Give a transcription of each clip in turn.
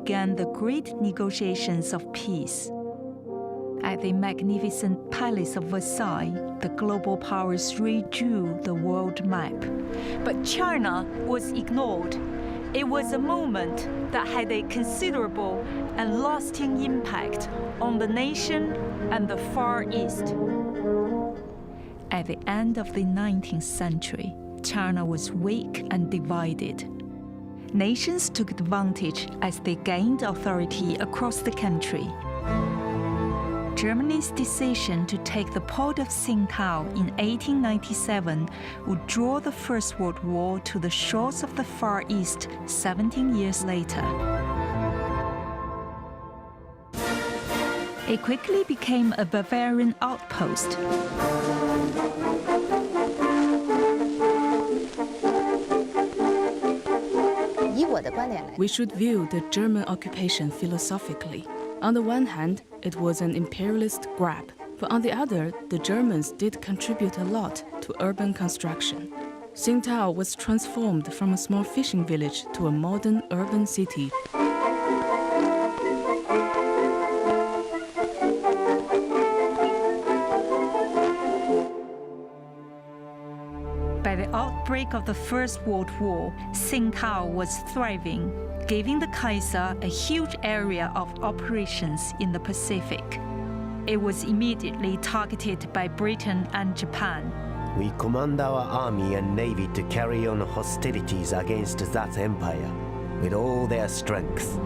began the great negotiations of peace. At the magnificent Palace of Versailles, the global powers redrew the world map. But China was ignored. It was a moment that had a considerable and lasting impact on the nation and the Far East. At the end of the 19th century, China was weak and divided. Nations took advantage as they gained authority across the country. Germany's decision to take the port of Qingdao in 1897 would draw the First World War to the shores of the Far East 17 years later. It quickly became a Bavarian outpost. We should view the German occupation philosophically. On the one hand, it was an imperialist grab, but on the other, the Germans did contribute a lot to urban construction. Qingdao was transformed from a small fishing village to a modern urban city. By the outbreak of the First World War, Qingdao was thriving, giving the Kaiser a huge area of operations in the Pacific. It was immediately targeted by Britain and Japan. We command our army and navy to carry on hostilities against that empire with all their strength.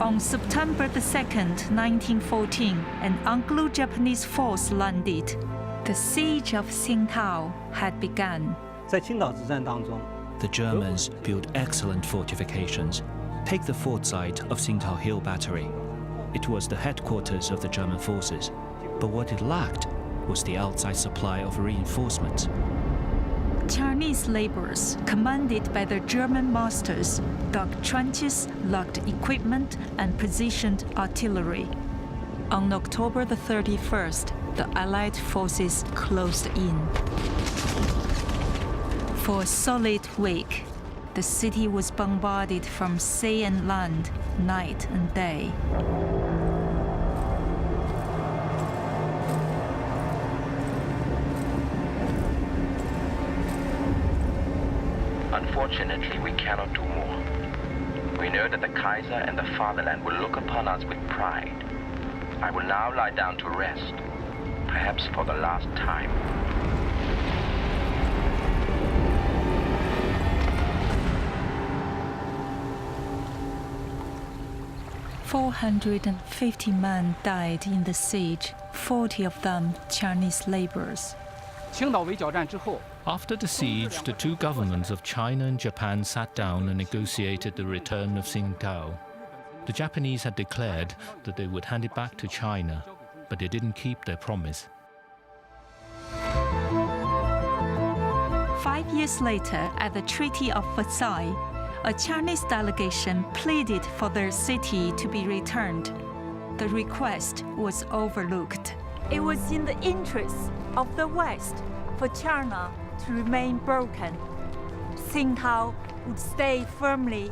On September 2nd, 1914, an Anglo-Japanese force landed. The Siege of Tsingtao had begun. The Germans built excellent fortifications. Take the fort site of Tsingtao Hill Battery. It was the headquarters of the German forces, but what it lacked was the outside supply of reinforcements. Chinese laborers, commanded by their German masters, dug trenches, locked equipment, and positioned artillery. On October 31st, the Allied forces closed in. For a solid week, the city was bombarded from sea and land, night and day. Unfortunately, we cannot do more. We know that the Kaiser and the fatherland will look upon us with pride. I will now lie down to rest, perhaps for the last time. 450 men died in the siege, 40 of them Chinese laborers. After the siege, the two governments of China and Japan sat down and negotiated the return of Qingdao. The Japanese had declared that they would hand it back to China, but they didn't keep their promise. 5 years later, at the Treaty of Versailles, a Chinese delegation pleaded for their city to be returned. The request was overlooked. It was in the interests of the West for China to remain broken. Qingdao would stay firmly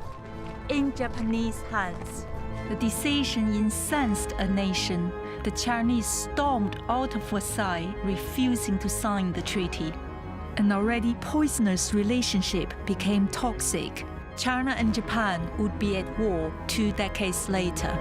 in Japanese hands. The decision incensed a nation. The Chinese stormed out of Versailles, refusing to sign the treaty. An already poisonous relationship became toxic. China and Japan would be at war 2 decades later.